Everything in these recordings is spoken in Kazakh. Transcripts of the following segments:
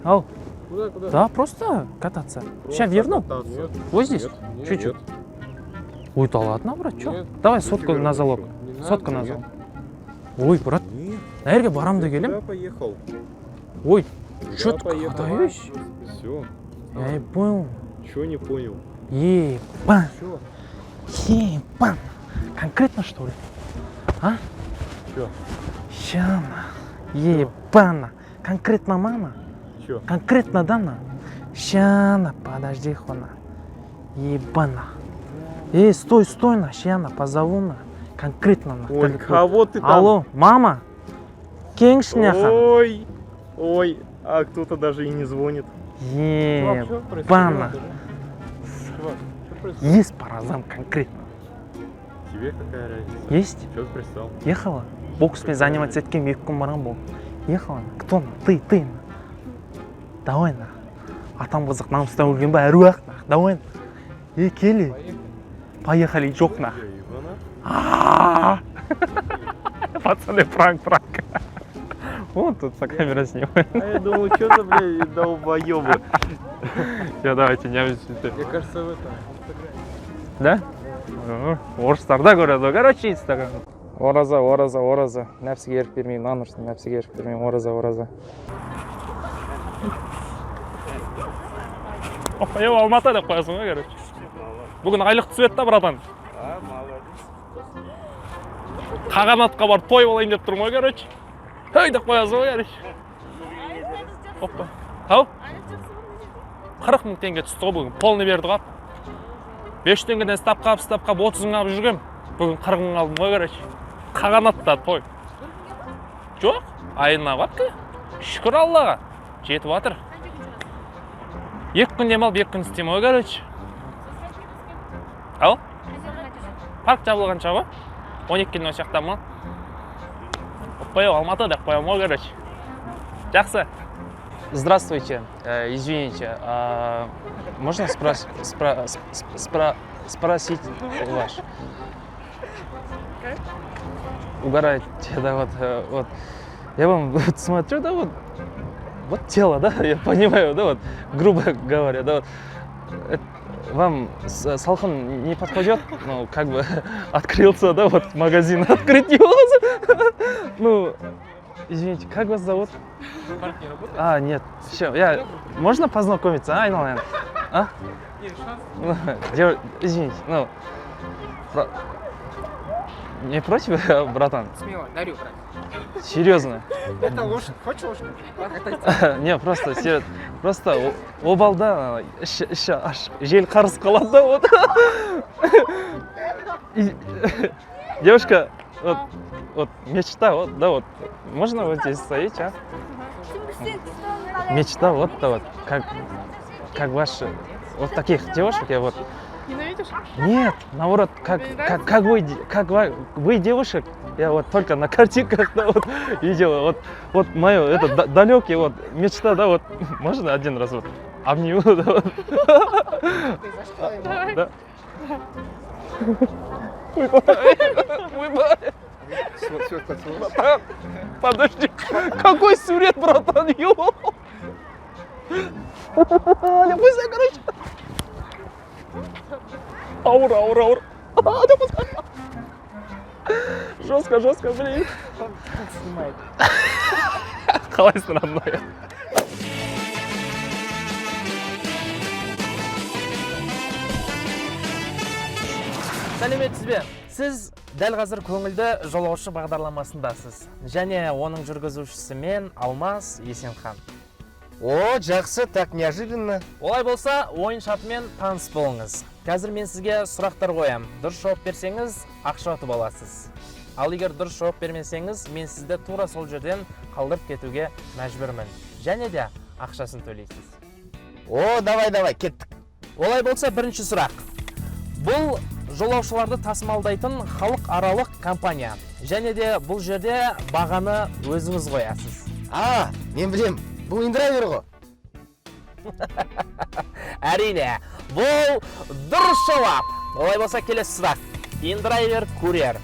Ау. Куда? Да, просто кататься. Сейчас верну. Вот здесь? Чуть-чуть. Ой, да ладно, брат, что? Нет. Давай сотку на залог. Сотку на залог. Ой, брат, наверное, барам да келем. Куда поехал? Ой, Куда что ты поехал? катаюсь? Все. Я не понял. Чего не понял? Ебан. Все. Ебан. Конкретно, что ли? А? Чё? Щана. Ебана. Конкретно мама? Чё? Конкретно Дана? Щана, подожди, хона. Ебана. Стой, на, щана, позову на. Конкретно на. Ой, кого ты там? Алло, мама? Кеңшняхан. Ой, а кто-то даже и не звонит. Ебана. Есть паразам конкретно. Тебе какая разница? Есть? Чё ты пристал? Ехала? Бокспен заниматься этим веком баран был. Ехала? Кто на? Ты на. Давай на. А там қызық намыстан өлген ба әруақ на. Давай на. Келі. Поехали, жоқ на. Пацаны, пранк. Вон тут со камеры снимаю. А я думал, что за, блядь, долбоёбы. Все, давайте, не объясните. Мне кажется, в этом. Да? Орыстарда көреді. Короче, инстаграм. Ораза. Нәпсіге ерік бермеймін. Нанұрсын, нәпсіге ерік бермеймін. Ораза. Опа, Алматы деп қоясың ғой, короче. Бүгін айлық түсіп та, братан. Қағанатқа барып той болайын деп тұрмын ғой, короче. Өй деп қоясың ғой, короче. Опа. Тау? 40 мың теңге түсті ғой бүгін. Полный берді қап. 5 теңгеден стап қап 30 мың алып жүргем. Бүгін 40 мың алдым ғой, короче. Қағанатта той. Жоқ, айына бапты. Шүкір Аллаға. Жетіп жатыр. 2 күн демалып, 2 күн істеймін ғой, короче. Ау? Парк жабылғанша ғой? 12-ні ошақтамын. Алматы деп қоямын ғой, короче. Жақсы. Здравствуйте. Извините, можно спросить ваш? Угораете, да, вот. Я вам вот смотрю, да, вот тело, да, я понимаю, да, вот, грубо говоря, да, вот. Вам салхан не подходит? Ну, как бы открылся, да, вот магазин открыть его. Ну, извините, как вас зовут? Нет, все, можно познакомиться, Айналайын? Извините, не против, братан? Смело, дарю, брат. Серьезно? Это лошадь. Хочешь лошадь? Не, просто серьезно. Просто обалда аж жел қарыс қалады да, вот. Девушка, вот мечта, вот, да, вот. Можно вот здесь стоять, а? Мечта, вот, да, вот. Как ваши, вот таких девушек я вот. Ненавидишь? Нет, наоборот, как вы девушек, я вот только на картинках, да, вот видела, вот мое, это далекий, вот, мечта, да, вот, можно один раз вот обниму, да, вот. Да. Братан, подожди, какой сурет, братан, ё! Не пусть, короче. Аур. Жестко, блин. Снимает. Қалай странное. Сәлеметсіз бе? Сіз дәл қазір көңілді жолаушы бағдарламасындасыз. Және оның жүргізушісі мен Алмас Есенхан. О, жақсы, так неожиданно. Олай болса, ойын шартымен таныс болыңыз. Қазір мен сізге сұрақтар қоям. Дұрыс жауап берсеңіз, ақша ұтып аласыз. Ал егер дұрыс жауап бермесеңіз, мен сізді тура сол жерден қалдырып кетуге мәжбүрмін. Және де ақшасын төлейсіз. О, давай, кеттік. Олай болса, бірінші сұрақ. Бұл жолаушыларды тасымалдайтын халықаралық компания. Және де бұл жерде бағаны өзіңіз қоясыз. Мен білем. Бұл индрайвер ғой. Әрине, бұл дұрыс жауап. Олай болса, келесі сұрақ. Индрайвер курьер,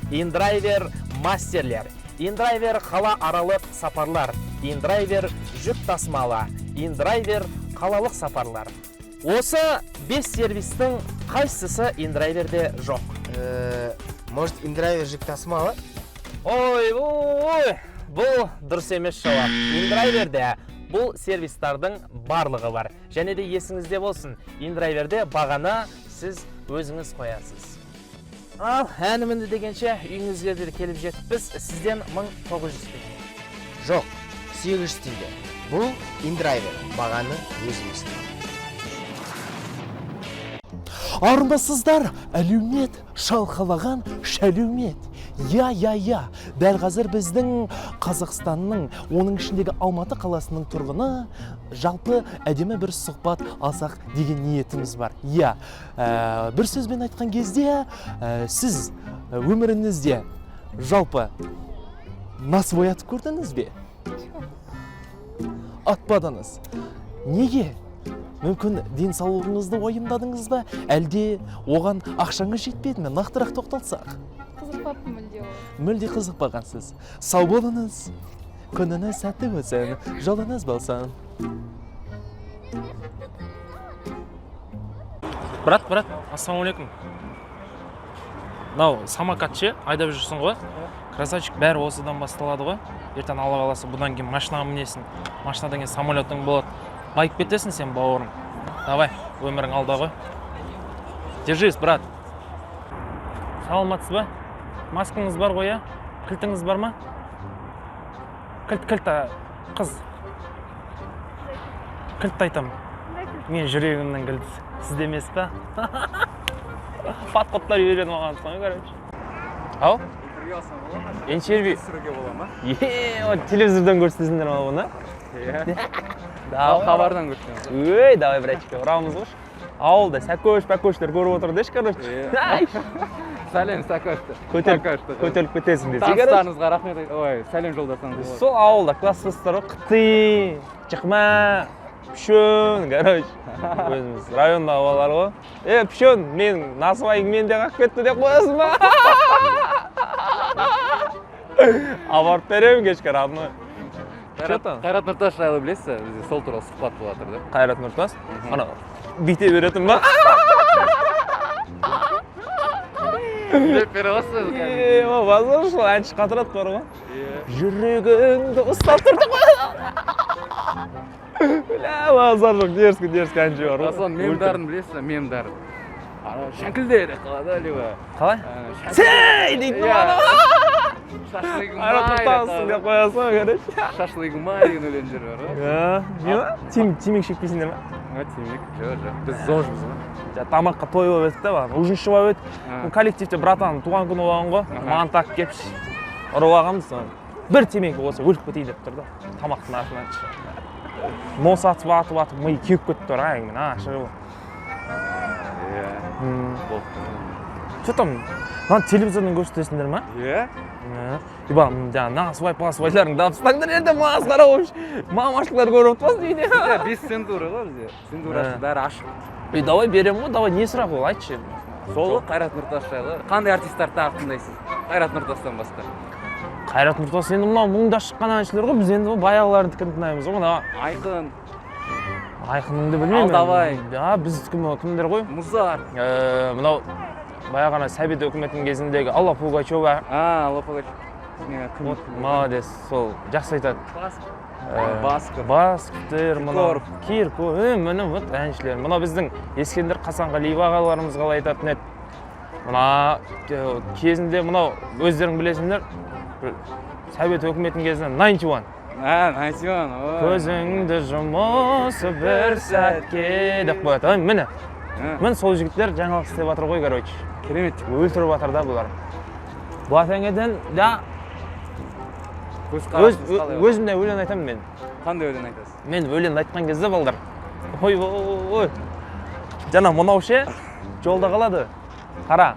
индрайвер мастерлер, индрайвер қала аралық сапарлар, индрайвер жүк тасымалы, InDriver қалалық сапарлар. Осы 5 сервистің қайсысы InDriverде жоқ? Может, индрайвер жүк тасымалы? Ой, бұл дұрыс емес жауап. InDriverде бұл сервистардың барлығы бар. Және де есіңізде болсын, InDriverде бағаны сіз өзіңіз қоясыз. Ал, әнімінді дегенше үйіңізге де келіп жетіппіз. Сізден 1900 теңге. Жоқ, 800 теңге. Бұл индрайвер, бағаны өзіміз. Армысыздар, әлеумет шалқалаған шәлеумет. Я. Дәл қазір біздің Қазақстанның, оның ішіндегі Алматы қаласының тұрғыны жалпы әдемі бір сұхбат алсақ деген ниетіміз бар. Бір сөзбен айтқан кезде, сіз өміріңізде жалпы нас боятып көрдіңіз бе? Атпадыңыз. Неге? Мүмкін денсаулығыңызды уайымдадыңыз ба? Әлде оған ақшаңыз жетпеді ме? Нақтырақ тоқталсақ. Қызықпаппын мүлде ол. Мүлде қызықпағансыз. Сау болыңыз. Күніңіз сәтті өтсін, жолыңыз болсын. Брат, ассалаумалейкум. Мынау самокат ше, айдап жүрсің ғой. Красавчик, бәрі осыдан басталады ғой. Ертең Алла қаласа, бұдан кейін машинаға мінесің. Машинадан кейін самолетің болады. Байып кетесің сен, бауырым. Давай, өмірің алда ғой. Держись, брат. Саламатсыз ба? Маскаңыз бар ғой, кілтіңіз бар ма? Кілт, қыз. Кілт айтам. Мен жүрегімнің кілт. Сізде емес па? Пат-паттар үйреніп алған соң, короче. Ау? Интервью алсам бола ма? Интервью? Түсіруге бола ма? Телевизордан көрсетесіңдер ма бұны? Хабардан көрсетемін. Ой, давай, братчика, ұрамыз ғой. Ауылда сәкөш-пәкөштер көріп отыр деш, короче. Сәлем, сәкөшті. Көтеріліп кетесің десе, Таныстарыңызға рахмет. Ой, сәлем жолдасаңыз болады. Сол ауылда класстастар ғой, қыты, чықма, пішөн, короче. Өзіміз райондағы балалар ғой. Пішөн, мен насыбайың мен де қақ кетті деп қоясың ба? Абарып беремін кешке, родной. Қайрат Нұртас жайлы білесіз, бізде сол туралы сұхбат болып жатыр да. Қайрат Нұртас? Ана бите беретін ба? Білеп бере аласыз кәдімгі. Базар сол әнші қатырат бар ғой. Жүрегіңді ұстап тұрды ғой. Базар жоқ, дерскі әнші бар ғой. Сосын мемдарын білесіз, мемдарын. Шәңкілде деп қалады, либо. Қалай? Сей дейтін бана. Шашлығың Қайрат май Нұртасың деп қоясың, короче. Шашлығың май деген өлең жері бар ғой. Не ма? Темек шекпейсіңдер ма? Темек, жоқ. Біз зожбыз ғой. Тамаққа той болып өтті ба, ужиншы болып өтті. Коллективте братан туған күні болған ғой, маған тақып келіпші. Ұрып алғанбыз. Бір темекі болса өліп кетейін деп тұрды. Тамақтың артынан. Нос атып, миы кеуіп кетті тұр, әңгімен, шығып. Что там? Маған телевизордан көрсетесіңдер ма? Иба, насыбай-пасыбайларың дабыстаңдар енді масқара болып. Мамашылар көріп отпасын үйде. Біз цензура ғой бізде. Цензурасы бәрі ашық. Давай берем ғой, давай не сұрақ ол, айтшы. Сол Қайрат Нұртас жайлы. Қандай артисттарды тағы тыңдайсыз? Қайрат Нұртастан басқа. Қайрат Нұртас енді мынау мұңда шыққан әншілер ғой, біз енді баяғылардікін тыңдаймыз ғой. Айқын. Айқыныңды білмеймін. Алдабай. Біз кімдер ғой? Музар. Мынау баяғана Совет өкіметінің кезіндегі Алла Пугачева. Алла Пугачева. Молодец, сол жақсы айтады. Басковтер, Киркоров, міне әншілер. Мына біздің Ескендір Қасанғалиев ағаларымыз қалай айтатын еді. Мына кезінде мынау өздерің білесіңдер, Совет өкіметінің кезінде 91. 91. Көзіңді жұмысы бір сәтке деп қояды. Міне. Мен сол жігіттер жаңалық істеп жатыр ғой, короче. Керемет. Өлтіріп жатыр да бұлар. Бұл әтеңеден да өзімде өлең айтамын мен. Қандай өлең айтасыз? Мен өлең айтқан кезде балдар. Ой. Жана мынау ше жолда қалады. Қара.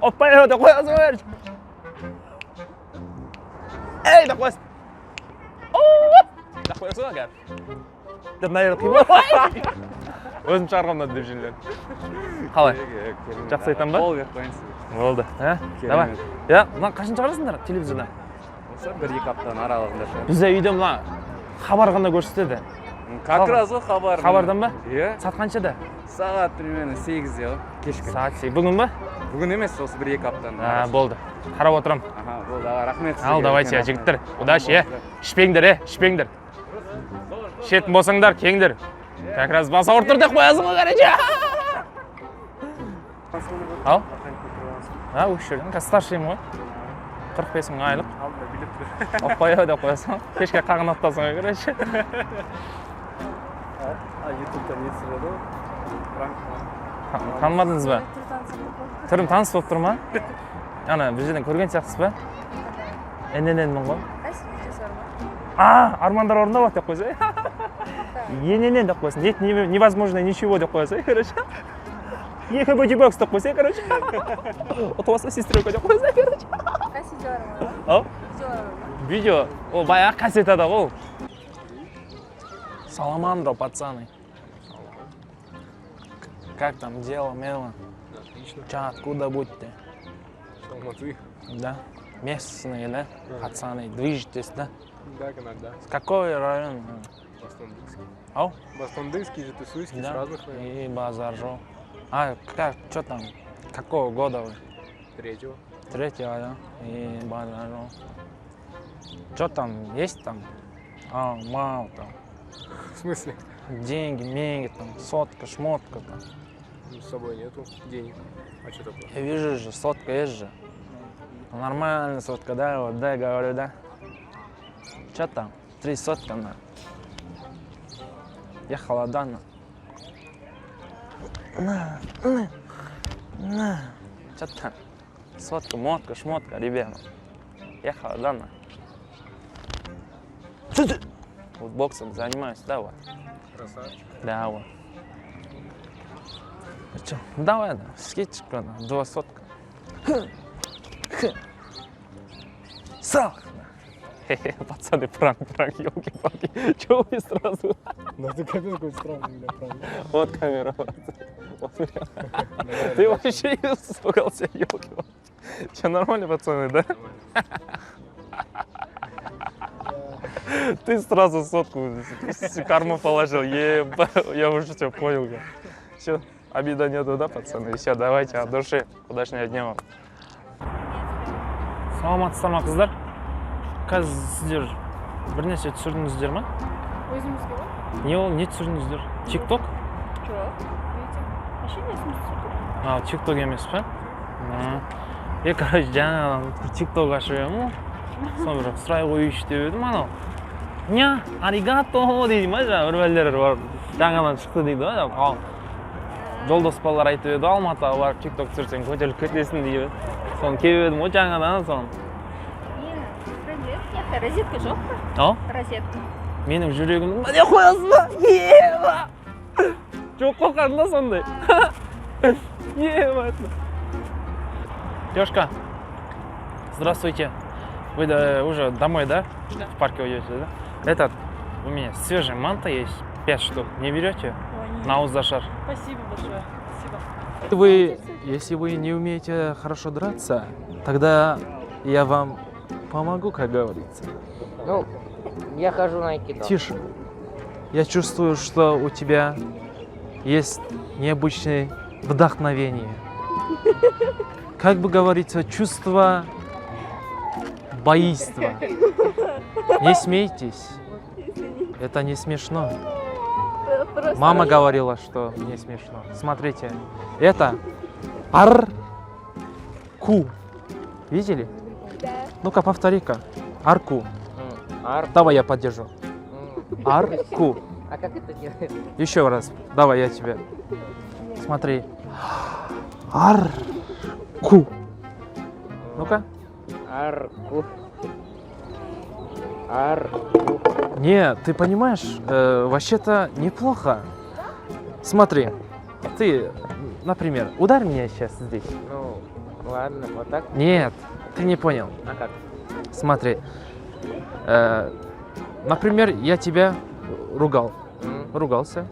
Оппа, деп қоясың бәрі. Ей, деп қоясың. Деп қоясың ба, кәр? Деп найыр қимай. Өзім шығарғамдан деп жүрген. Қалай? Жақсы айтам ба? Қол беріп қойыңыз. Болды. Давай. Мына қашан шығарасыңдар телевизорда? Осы 1-2 аптаның аралығында шығар. Бізде үйде мына хабар ғана көрсетеді. Как раз ғой хабар. Хабардан ба? Иә. Сағат қаншада? Сағат примерно 8-де ғой. Кешкі. Сағат 8. Бүгін ба? Бүгін емес, осы 1-2 аптаның. Болды. Қарап отырам. Аха, болды. Рахмет сізге. Ал, давайте, жігіттер. Удачи, ішпеңдер, ішпеңдер. Ішетін болсаңдар, кеңдер. Как раз бас ауыртыр деп қоясың ғой, короче. Ал? Өз жерден, қазір старшыйым ғой. 45 мың айлық. Оппай деп қоясың. Кешке қағанаттасың ғой, короче. Ютубтан не түсіреді ғой? Танымадыңыз ба? Түрім таныс болып тұр ма? Ана, бір жерден көрген сияқтысыз ба? Енененмін ғой. Армандар орындап деп қойса. Ененен деп қойсын. Нет невозможно ничего деп қойса, короче. Екі бөтей бокс деп қойса, короче. Отваса сестройка деп қойса, короче. Видео? Ол баяғы кассетада ғой. Саламандро, пацаны. Как там дело, Мела? Ча, откуда будете? Алматы. Да. Местные, да? Пацаны, движетесь, да? Да, иногда. Какой район? Бастандыкский. Ау? Бастандыкский же тусуйский, с Да. разных районов. И базаржо. Что там? Какого года вы? 3-го. 3-го, да? И базаржо. Что там? Есть там? Мало там. В смысле? Деньги, там, сотка, шмотка там. С собой нету денег. А что такое? Я вижу же, сотка есть же. Нормальная сотка, да? Вот, да, говорю, да? Что там? 3 сотка на. Я холодана. На. Что там? Сотка, мотка, шмотка, ребята. Я холодана. Вот боксом занимаюсь, да, вот. Красавчик. Да, вот. Ну что, давай, да, скидочку, да, 2 сотка. Сах! Пацаны, пранк, елки-палки. Чего вы сразу? Ну ты капец какой странный, бля, правда. Вот камера. Вот прям. Ты вообще испугался, елки-палки. Че, нормально, пацаны, да? Ты сразу сотку в карму положил, еба, я уже все понял. Все, обида нету, да, пацаны? Все, давайте от души. Удачного дня вам. Саламатсыздар ма, қыздар? Қазір сіздер бірнәрсе түсірдіңіздер ма? Өзімізге ғой? Не ол, не түсірдіңіздер? TikTok? Жоқ. Вообще несіміз түсірдік. TikTok емес па? Короче, жаңадан TikTok ашып едім ғой. Соны бір сұрай қояйыншы деп едім анау. Ня, аригато дейді ма жаңа бір бәлелер бар. Жаңадан шықты дейді ғой. Жолдас балалар айтып еді, Алматыға барып TikTok түсірсең көтеріліп кетесің дейді. Соны келіп едім ғой жаңадан соны. Розетка жоқ па? Розетка. Менің жүрегімді не қоясың ба? Еба! Жоқ қоқардың да сондай. Еба! Девушка, здравствуйте. Вы уже домой, да? В парке уйдете, да? У меня свежая манта есть, 5 штук. Не берете? На Уздашар. Спасибо большое. Спасибо. Если вы не умеете хорошо драться, тогда я вам помогу, как говорится. Ну, я хожу на айкидо. Тише. Я чувствую, что у тебя есть необычное вдохновение. Как бы говорится, чувство боиства. Не смейтесь. Это не смешно. Мама говорила, что не смешно. Смотрите. Это арку. Видели? Да. Ну-ка, повтори-ка. Арку. Ар. Давай я поддержу. Арку. А как это делается? Еще раз. Давай я тебе. Смотри. Арку. Ну-ка. Арку. Арку. Не, ты понимаешь, вообще-то неплохо. Смотри, ты, например, ударь меня сейчас здесь. Ну, ладно, вот так. Нет, ты не понял. А как? Смотри, например, я тебя ругал. Ругался.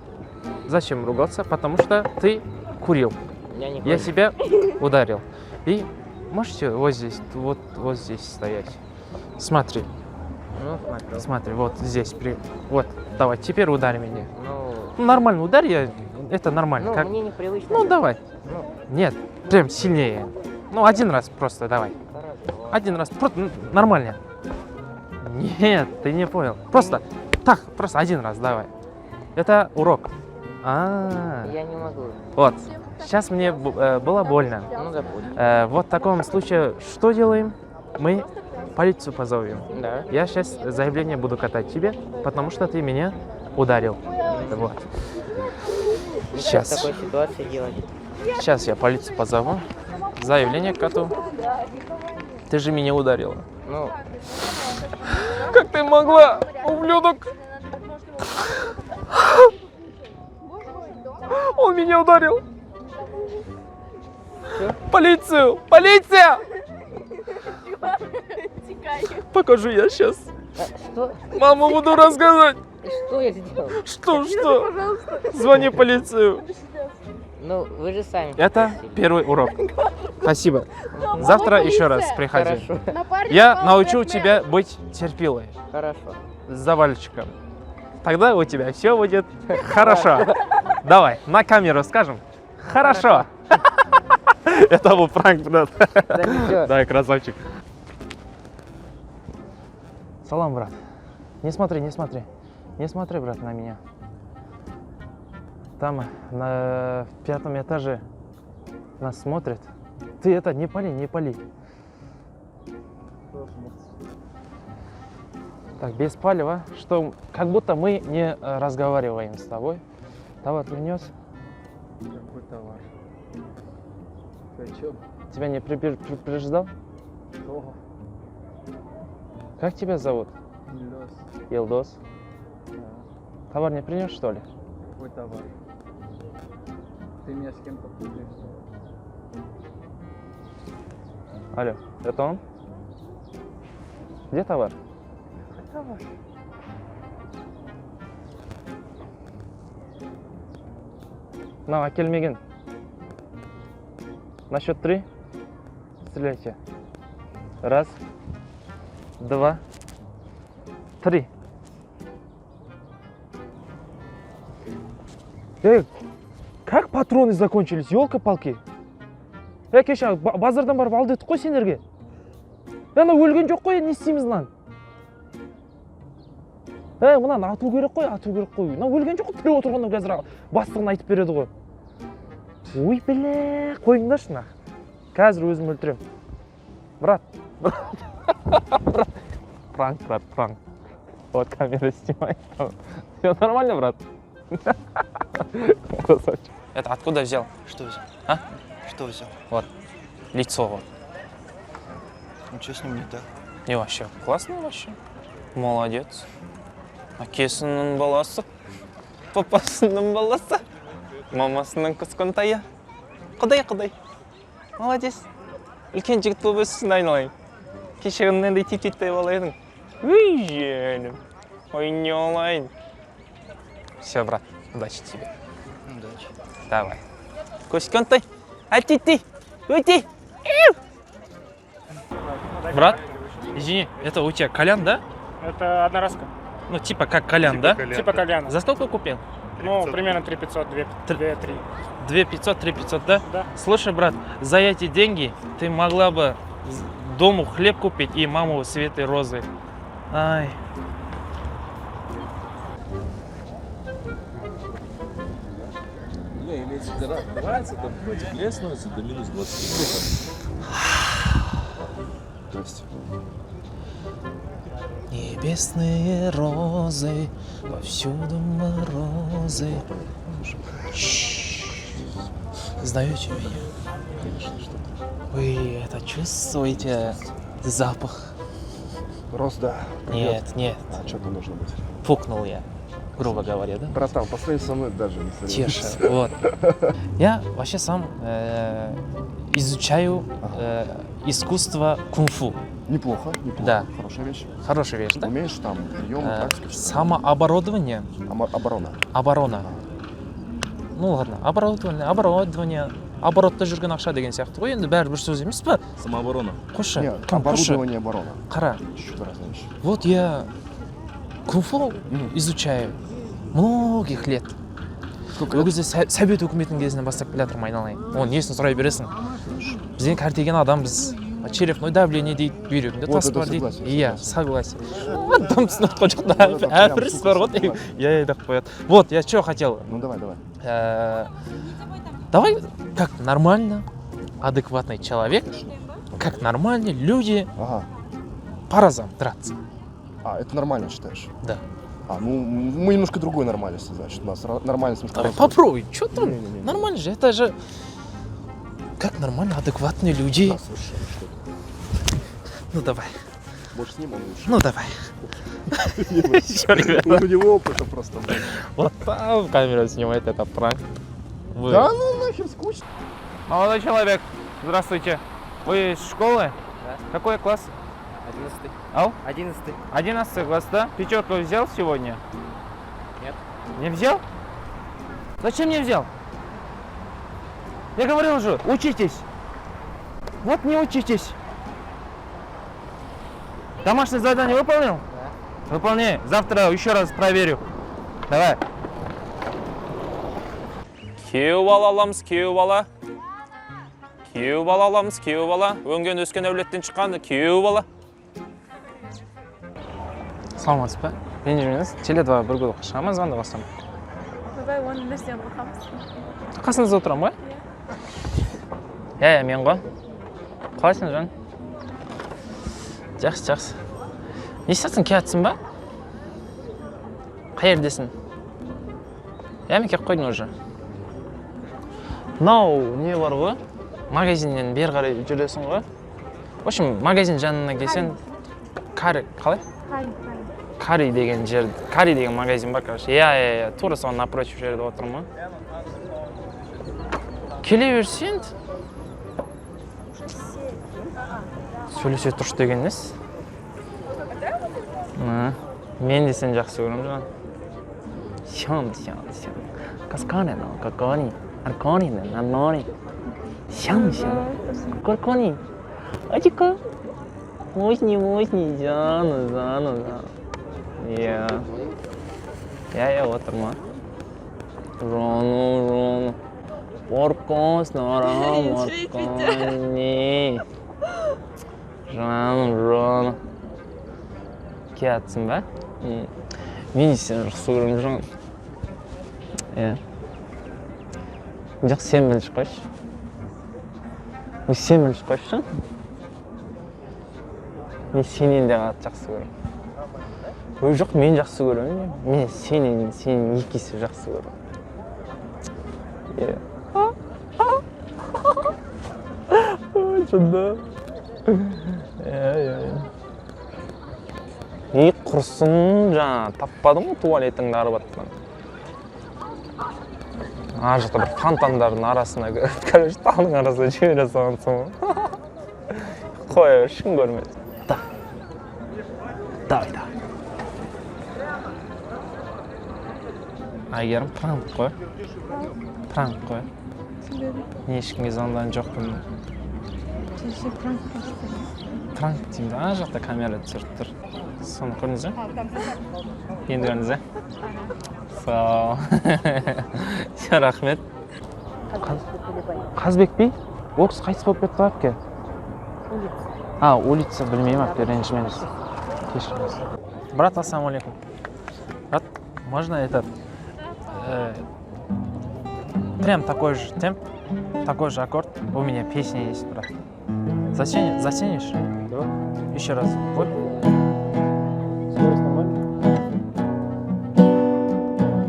Зачем ругался? Потому что ты курил. Я не Я понял. тебя ударил. И можете вот здесь, вот здесь стоять. Смотри, Ну, смотрю. смотри, вот здесь. Вот, давай, теперь ударь меня. Ну, Ну, нормально, ударь, это нормально. ну Как? мне непривычно. Ну, давай. Ну, Нет, прям сильнее. Ну, один раз просто давай. хорошо. Один раз, просто нормально. Нет, ты не понял. Просто так, просто один раз давай. Это урок. Я не могу. Вот. Сейчас мне было больно. Ну, допустим. Вот в таком случае что делаем? Мы полицию позовем. Да. Я сейчас заявление буду катать тебе, потому что ты меня ударил. Вот. Что в Сейчас. такой ситуации делать? Сейчас я полицию позову. Заявление кату. Ты же меня ударила. Ну, Как ты могла, ублюдок? Он меня ударил. Полицию! Полиция! Покажу я сейчас. что? Маму буду рассказывать. Что я сделал? Что? Звони полицию. Ну, вы же сами. Это попросили. первый урок. Спасибо. Завтра еще раз приходи. Хорошо. Я научу тебя быть терпилой. Хорошо. С завальчиком. Тогда у тебя все будет хорошо. Давай, на камеру скажем. Хорошо. Это был пранк, брат. Да ничего. Давай, красавчик. Салам, брат. Не смотри, не смотри. Не смотри, брат, на меня. Там, на 5-м этаже, нас смотрят. Ты это, не пали, не пали. Так, без палева, что как будто мы не разговариваем с тобой. Товар принес? Какой товар? Ты о чем? Тебя не предупреждал? Что? Как тебя зовут? Лёс. Елдос. Товар не принес, что ли? Какой товар? Ты меня с кем-то путаешь? Алло, это он? Где товар? Товар. На, келмеген. На счет 3. Стреляйте. 1, 2, 3. Как патроны закончились, елка-палки? Кеше, базардан барып ал дедік қой сендерге. Ана өлген жоқ қой, не істейміз мынаны? Мынаны ату керек қой, ату керек қой. Мына өлген жоқ қой, тірі отырғанда қазір бастығын айтып береді ғой. Ой, бля, қойыңдаршы мына. Қазір өзім өлтірем. Брат. Брат. Пранк, брат, пранк. Вот камера снимает. Все нормально, брат? Красавчик. Это откуда взял? Что взял? А? Что взял? Вот. Лицо вот. Ничего с ним не так. И вообще, классно вообще. Молодец. Әкесінің баласы, папасының баласы, мамасының кішкентайы. Құдай. Молодец. Үлкен жігіт болып өссін айналайын. Кешегінен тип-типтай бала едің. Ой, женім. Ой, не олайын. Все, брат, удачи тебе. Удачи. Давай. Кішкентай, әтти, өйти. Брат, извини, это у тебя кальян, да? Это одноразка. Ну, типа как кальян, да? Типа кальяна. За сколько купил? Ну, примерно 3500, 2-3. 2500, 3500, да? Да. Слушай, брат, за эти деньги ты могла бы дому хлеб купить и маму Светы розы. Ай. Открывается, там теплее становится до минус 20. Здрасте. Небесные розы, повсюду морозы. Знаете меня? Конечно, что ты. Вы это чувствуете? Запах? Рост, да. Нет. А что там должно быть? Пукнул я, грубо говоря, да? Братан, по сравнению со мной даже не Тише, сравнивайся. вот. Я вообще сам изучаю искусство кунг-фу. Неплохо. Да. Хорошая вещь. Хорошая вещь, да? Умеешь там приемы, тактику? Самооборудование. Оборона. Оборона. Ну ладно, оборудование. оборотта жүрген ақша деген сияқты ғой, енді бәрі бір сөз емес па? Самооборона. Қойшы. Нет, Кім, қойшы. оборудование оборона. Қара. Чуть-чуть разные вещи. Вот я кунг-фу изучаю многих лет. Ол кезде совет өкіметінің кезінен бастап келе жатырмын, айналайын. Оның несін сұрай бересің. Бізден кәртеген адамбыз. Черепное давление дейді, бүйрегінде тас бар дейді. Иә, согласен. Адам түсініп отқан жоқ, әпіріс бар ғой. Я деп қояды. Вот, я что хотел. Ну давай. Давай, как нормально, адекватный человек, как нормальные люди, Ага. по разам драться. А, это нормально считаешь? Да. А, ну мы немножко другой нормальности, значит. У нас нормальность немножко Давай разная. попробуй, что там? Не-не-не. Нормально же, это же как нормально, адекватные люди. Да, слушай, что ты. Ну давай, Больше с ним он лучше. ну давай. Еще, ребята. У него опыта просто. Вот там камера снимает, это пранк. Да ну нахер скучно. Молодой человек, здравствуйте. Вы из школы? Да. Какой класс? 11. Ау? 11. 11 класс, да? Пятерку взял сегодня? Нет. Не взял? Зачем не взял? Я говорил же, учитесь. Вот не учитесь. Домашнее задание выполнил? Да. Выполняй. Завтра еще раз проверю. Давай. Күйеу бала аламыз, күйеу бала. Күйеу бала аламыз, күйеу бала. Өнген өскен әулеттен шыққанды күйеу бала. Саламатсыз ба? Мен жүрмеңіз. Теле2 бір күні шығамын, звонда басам. Давай оның нәрсені қылқамыз. Қасыңызда отырамын ғой? Иә, мен ғой. Қалайсың, жан? Жақсы. Не істейсің, келатсың ба? Қай жердесің? Иә, мен келіп қойдым уже. Мынау не бар ғой? Магазиннен бері қарай жүресің ғой? В общем, магазин жанына келсең, Кари, қалай? Кари деген жер, Кари деген магазин бар, короче. Иә, тура соған напротив жерде отырмын. Келе берсең, сөйлесе тұршы деген несі? Мен де сені жақсы көрем, жан. Сен. Каскане, какони, аркони, нанони. Сен. Какони. Ачика. Мощный, жан. Я отырмын. Жону. Оркос, нарам, оркони. Жан. Келатсың ба? Мен сені жақсы көрем, жан. Иә. Жоқ, сен біліш қойшы. Сен біліш қойшы. Мен сенен де қатты жақсы көрем. Ой, жоқ, мен жақсы көрем. Мен сенен екі есе жақсы көрем. Иә. Ой, шында. Иә. Не құрсын, жаңа, таппадың ғой туалетіңді арбаттан. Ар жақта бір фонтандардың арасына көріп, короче, тағының арасына жібере салғансың ғой. Қоя бер, ешкім көрмеді. Давай. Айгерім, пранк қой. Не ешкімге звондаған жоқпын. Пранк деймін, ар жақта камера түсіріп тұр. Соны көрдіңіз бе? Енді көрдіңіз бе? Сау. Все, рахмет. Қазбек би? Ол кісі қайтыс болып кетті ғой, әпке? Улица, білмеймін, әпке, ренжімеңіз. Кешіріңіз. Брат, ассалаумалейкум. Брат, можно этот... Прям такой же темп, такой же аккорд. У меня песня есть, брат. Затянешь? Да. Еще раз. Вот. Скорость нормально?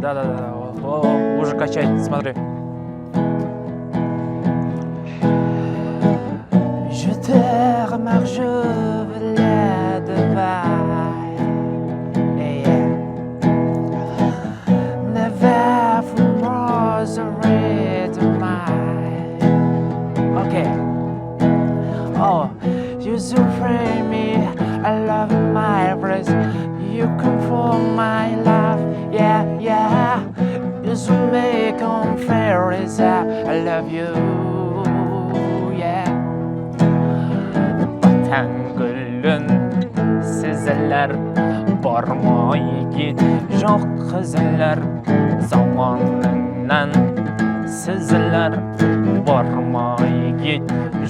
Да. Уже качает, смотри. Je te remarque, je veux la deviner. Never from rosary to mine. Okay. Oh, you surprise me. I love my breath. You conform my life. Yeah. You make unfair is I love you. qizlar bormoyki yo'q qizlar zamondan sizlar bormoyki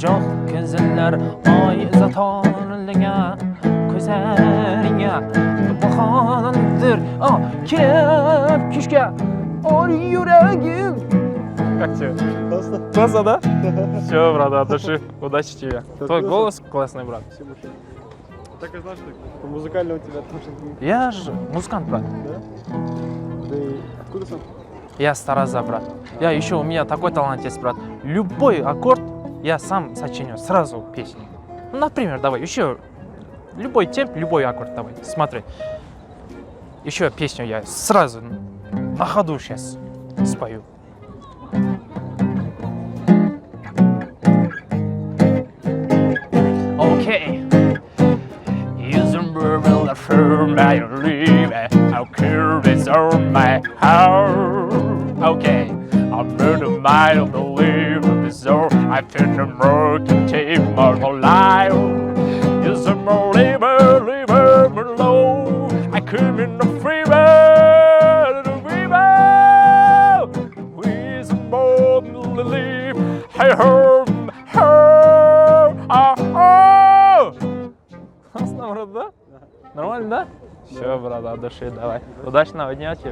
yo'q qizlar oy zatonliga ko'zlaringa bahonandir kelib kishga or yuragim. Как тебе? Классно. Классно, да? Все, брат, от души. Удачи тебе. Твой голос классный, брат. Спасибо большое. Так и знаешь, что по музыкальному у тебя отношение. Я же музыкант, брат. Да? Ты откуда сам? Я с Тараза, брат. У меня такой талант есть, брат. Любой аккорд я сам сочиню, сразу песню. Ну, например, давай, еще любой темп, любой аккорд, давай, смотри. Еще песню я сразу на ходу сейчас спою. Окей. My life, how curious on my heart. Okay, I'm in the mind of the live of the soul. I feel the broken tape of my life. Yes, I'm a liver below. I came in the fever, with some more than the leaf. I heard her. Классно, брат, да? Нормально, да? Все, брат, от души, давай. Удачного дня тебе.